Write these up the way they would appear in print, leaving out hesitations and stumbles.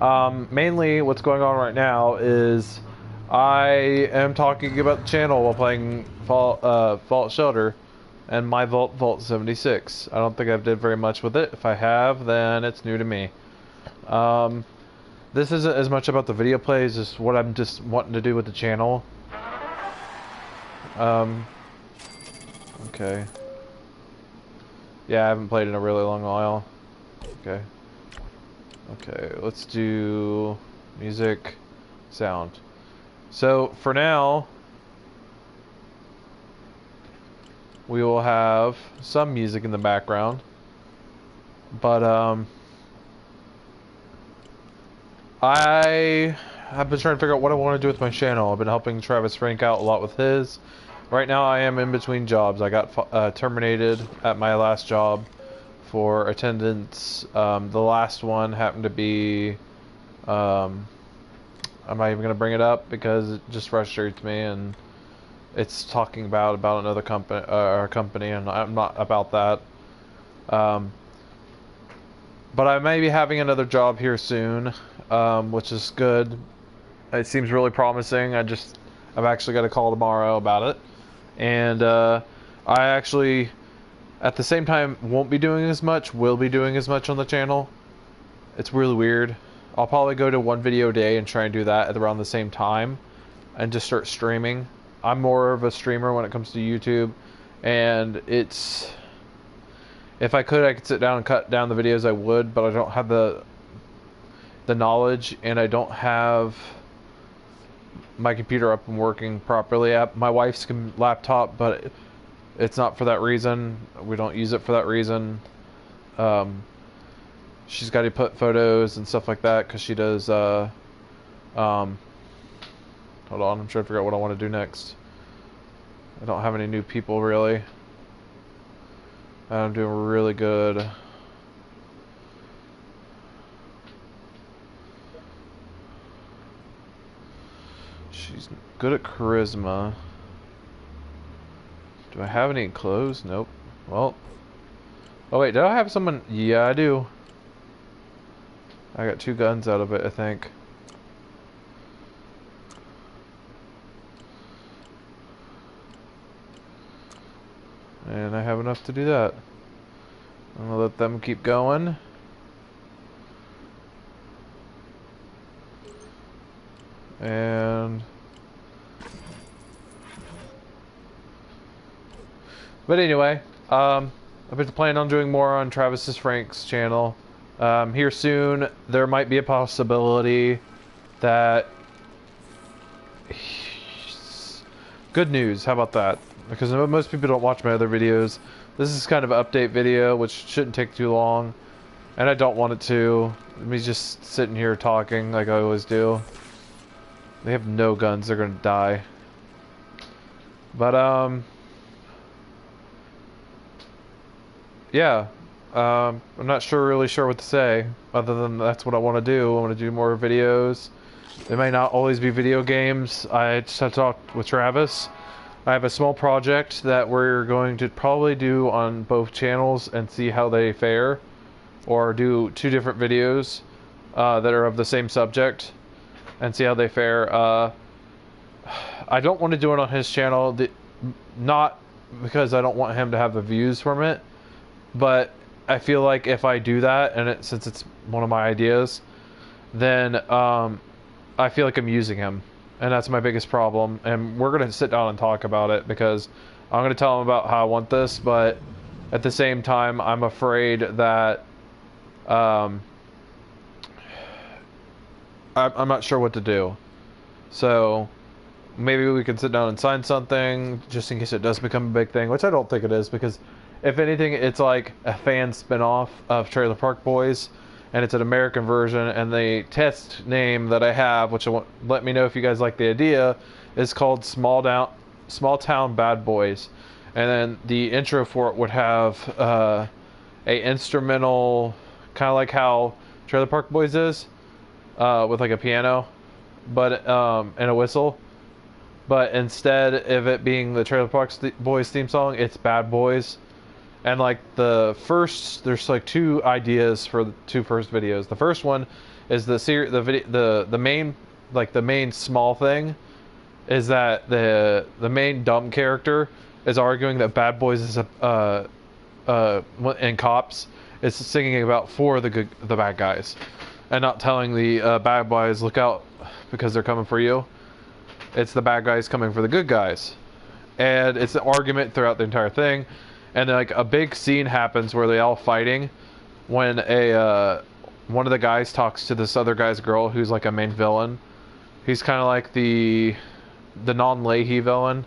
Mainly what's going on right now is I am talking about the channel while playing Fallout Shelter and my Vault 76. I don't think I've did very much with it. If I have, then it's new to me. Um, this isn't as much about the video plays as what I'm just wanting to do with the channel. Okay. Yeah, I haven't played in a really long while. Okay. Okay, let's do music, sound. So, for now, we will have some music in the background. But, I have been trying to figure out what I want to do with my channel. I've been helping Travis Frank out a lot with his. Right now, I am in between jobs. I got terminated at my last job for attendance. The last one happened to be, I'm not even gonna bring it up because it just frustrates me, and it's talking about another company, and I'm not about that. But I may be having another job here soon, which is good. It seems really promising. I've actually got a call tomorrow about it, and I actually, at the same time, won't be doing as much, will be doing as much on the channel. It's really weird. I'll probably go to one video a day and try and do that at around the same time and just start streaming. I'm more of a streamer when it comes to YouTube, and it's... If I could sit down and cut down the videos, I would, but I don't have the knowledge, and I don't have my computer up and working properly. My wife's laptop, but it's not for that reason. We don't use it for that reason. She's got to put photos and stuff like that because she does. Hold on, I'm trying to figure out what I want to do next. I don't have any new people really. I'm doing really good. She's good at charisma. Do I have any clothes? Nope. Well. Oh wait, did I have someone? Yeah, I do. I got 2 guns out of it, I think. And I have enough to do that. I'm gonna let them keep going. And... But anyway, I've been planning on doing more on Travis Frank's channel. Here soon, there might be a possibility that... Good news, how about that? Because most people don't watch my other videos. This is kind of an update video, which shouldn't take too long. And I don't want it to. Me just sitting here talking like I always do. They have no guns, they're gonna die. But, yeah. I'm not really sure what to say, other than that's what I want to do. I want to do more videos. They may not always be video games. I just have talked with Travis. I have a small project that we're going to probably do on both channels and see how they fare. Or do 2 different videos that are of the same subject and see how they fare. I don't want to do it on his channel, not because I don't want him to have the views from it, but I feel like if I do that, and since it's one of my ideas, then I feel like I'm using him. And that's my biggest problem. And we're going to sit down and talk about it because I'm going to tell him about how I want this, but at the same time, I'm afraid that I'm not sure what to do. So maybe we can sit down and sign something just in case it does become a big thing, which I don't think it is, because if anything, it's like a fan spinoff of Trailer Park Boys, and it's an American version, and the test name that I have, which let me know if you guys like the idea, is called Small Town Bad Boys. And then the intro for it would have a instrumental, kind of like how Trailer Park Boys is, with like a piano, but and a whistle. But instead of it being the Trailer Park Boys theme song, it's Bad Boys. And like there's like 2 ideas for the 2 first videos. The first one is the main, like the main small thing is that the main dumb character is arguing that Bad Boys is and Cops is singing about for the bad guys, and not telling the bad boys look out because they're coming for you. It's the bad guys coming for the good guys, and it's an argument throughout the entire thing. And then, like, a big scene happens where they all fighting when one of the guys talks to this other guy's girl who's like a main villain. He's kind of like the non-Leahy villain,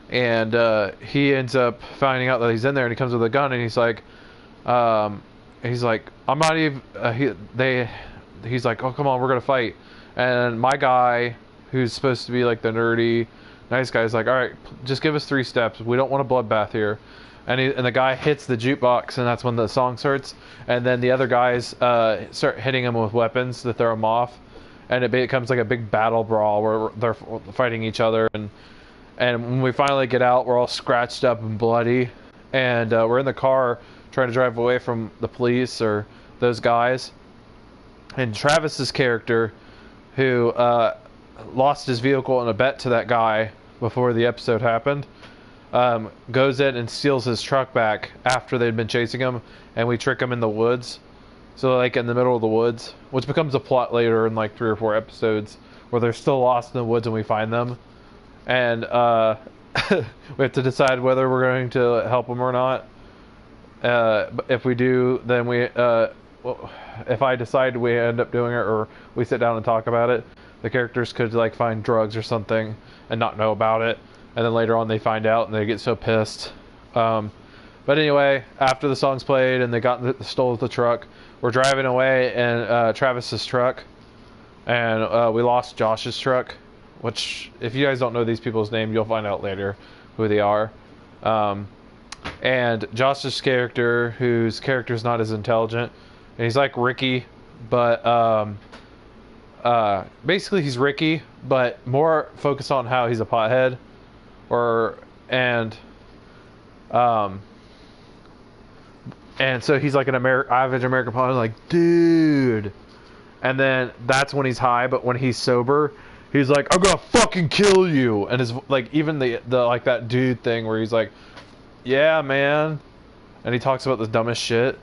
and he ends up finding out that he's in there, and he comes with a gun, and he's like, I'm not even. He's like, oh come on, we're gonna fight. And my guy, who's supposed to be like the nerdy, nice guy, is like, all right, just give us 3 steps. We don't want a bloodbath here. And the guy hits the jukebox, and that's when the song starts. And then the other guys start hitting him with weapons to throw him off, and it becomes like a big battle brawl where they're fighting each other. And when we finally get out, we're all scratched up and bloody, and we're in the car trying to drive away from the police or those guys. And Travis's character, who lost his vehicle in a bet to that guy before the episode happened, goes in and steals his truck back after they'd been chasing him, and we trick him in the woods. So like in the middle of the woods, which becomes a plot later in like 3 or 4 episodes, where they're still lost in the woods and we find them. And we have to decide whether we're going to help them or not. If we do, then if I decide we end up doing it, or we sit down and talk about it, the characters could like find drugs or something and not know about it, and then later on they find out and they get so pissed. But anyway, after the song's played and they stole the truck, we're driving away in Travis's truck, and we lost Josh's truck, which, if you guys don't know these people's name, you'll find out later who they are. And Josh's character, whose character is not as intelligent, and he's like Ricky, but basically he's Ricky, but more focused on how he's a pothead, and so he's like an average American pothead, like, dude. And then that's when he's high, but when he's sober, he's like, I'm gonna fucking kill you. And his, like, even the like that dude thing where he's like, yeah, man. And he talks about the dumbest shit.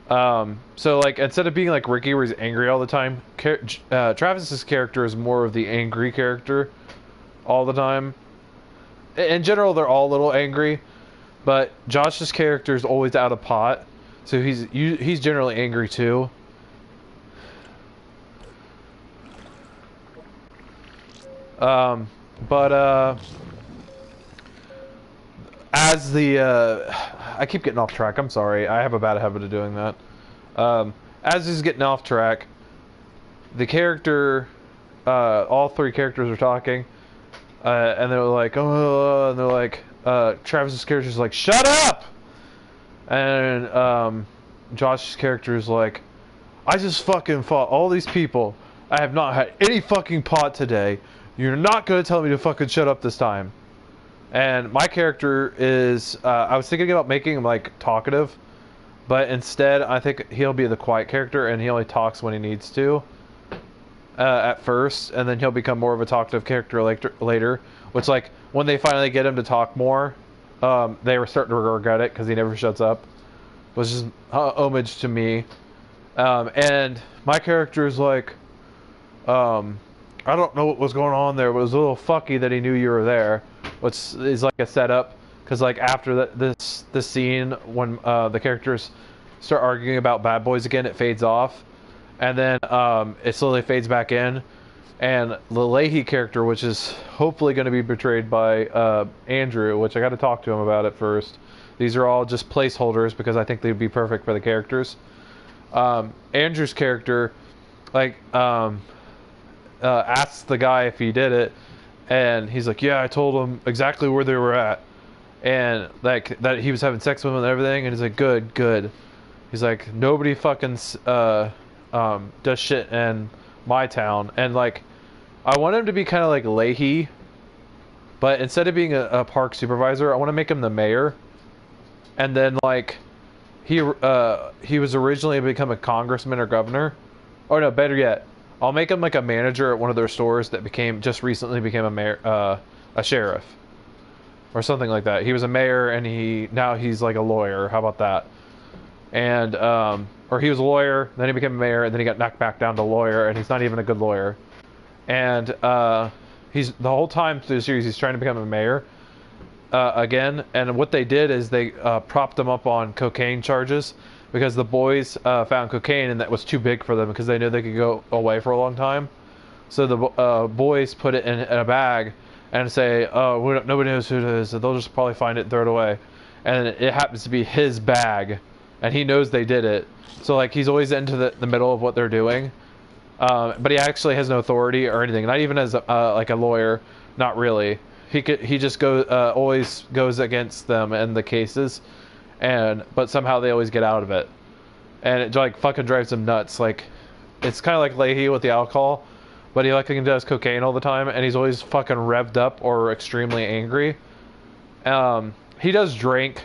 So like, instead of being like Ricky where he's angry all the time, Travis's character is more of the angry character all the time. In general, they're all a little angry, but Josh's character is always out of pot, so he's generally angry too. As I keep getting off track. I'm sorry. I have a bad habit of doing that. As he's getting off track, the character, all 3 characters are talking, and they're like, oh, and they're like, Travis's character is like, shut up! And Josh's character is like, I just fucking fought all these people. I have not had any fucking pot today. You're not gonna tell me to fucking shut up this time. And my character is, I was thinking about making him like talkative, but instead I think he'll be the quiet character, and he only talks when he needs to at first, and then he'll become more of a talkative character later, which, like, when they finally get him to talk more, they were starting to regret it because he never shuts up, which is homage to me. And my character is like, I don't know what was going on there, but it was a little fucky that he knew you were there, which is like a setup, because like after this scene, when the characters start arguing about Bad Boys again, it fades off, and then it slowly fades back in, and the Leahy character, which is hopefully going to be portrayed by Andrew, which I got to talk to him about at first. These are all just placeholders because I think they'd be perfect for the characters. Andrew's character, like, asks the guy if he did it, and he's like, yeah, I told him exactly where they were at, and like that he was having sex with him and everything, and he's like, good. He's like, nobody fucking does shit in my town. And like, I want him to be kind of like Leahy, but instead of being a park supervisor, I want to make him the mayor. And then like, he was originally become a congressman or governor, Or no, better yet, I'll make him like a manager at one of their stores that became just recently became a mayor, a sheriff, or something like that. He was a mayor, and now he's like a lawyer. How about that? And or he was a lawyer, then he became a mayor, and then he got knocked back down to lawyer, and he's not even a good lawyer. And he's the whole time through the series he's trying to become a mayor again. And what they did is they propped him up on cocaine charges because the boys found cocaine and that was too big for them because they knew they could go away for a long time. So the boys put it in a bag and say, "Oh, nobody knows who it is, so they'll just probably find it and throw it away." And it happens to be his bag, and he knows they did it. So like he's always into the middle of what they're doing, but he actually has no authority or anything. Not even as like a lawyer, not really. He just always goes against them in the cases, but somehow they always get out of it, and it like fucking drives him nuts. Like it's kind of like Leahy with the alcohol. But he like does cocaine all the time, and he's always fucking revved up or extremely angry. He does drink,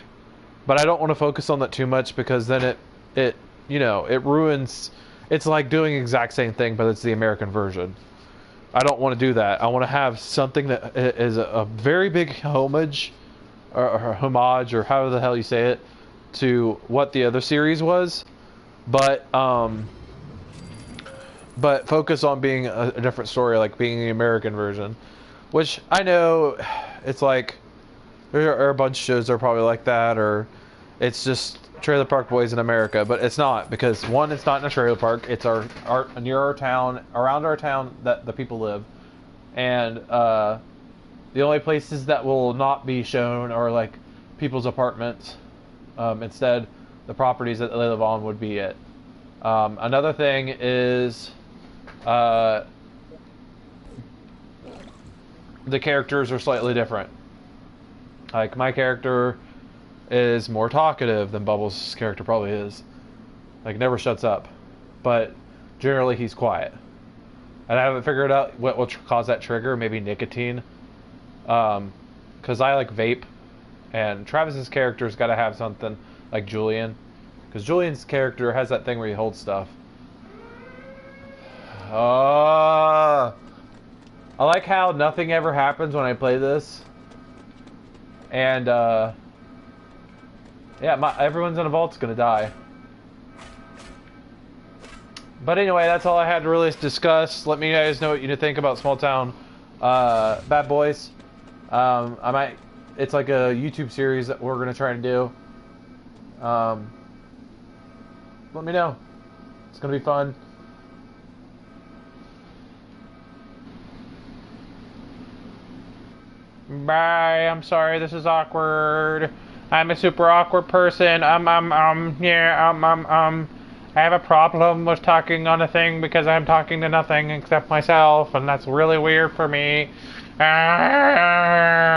but I don't want to focus on that too much because then it ruins. It's like doing the exact same thing, but it's the American version. I don't want to do that. I want to have something that is a very big homage, or homage, or however the hell you say it, to what the other series was, but focus on being a different story, like being the American version. Which I know it's like there are a bunch of shows that are probably like that, or it's just Trailer Park Boys in America, but it's not, because one, it's not in a trailer park, it's our near our town, around our town that the people live, and the only places that will not be shown are like people's apartments. Instead, the properties that they live on would be it. Another thing is the characters are slightly different. Like my character is more talkative than Bubbles' character probably is. Like never shuts up, but generally he's quiet. And I haven't figured out what will cause that trigger. Maybe nicotine, because I like vape, and Travis's character's got to have something like Julian, because Julian's character has that thing where he holds stuff. I like how nothing ever happens when I play this. And, yeah, everyone's in a vault's gonna die. But anyway, that's all I had to really discuss. Let me guys know what you think about Small Town Bad Boys. It's like a YouTube series that we're gonna try and do. Let me know. It's gonna be fun. Bye. I'm sorry. This is awkward. I'm a super awkward person. I have a problem with talking on a thing because I'm talking to nothing except myself, and that's really weird for me.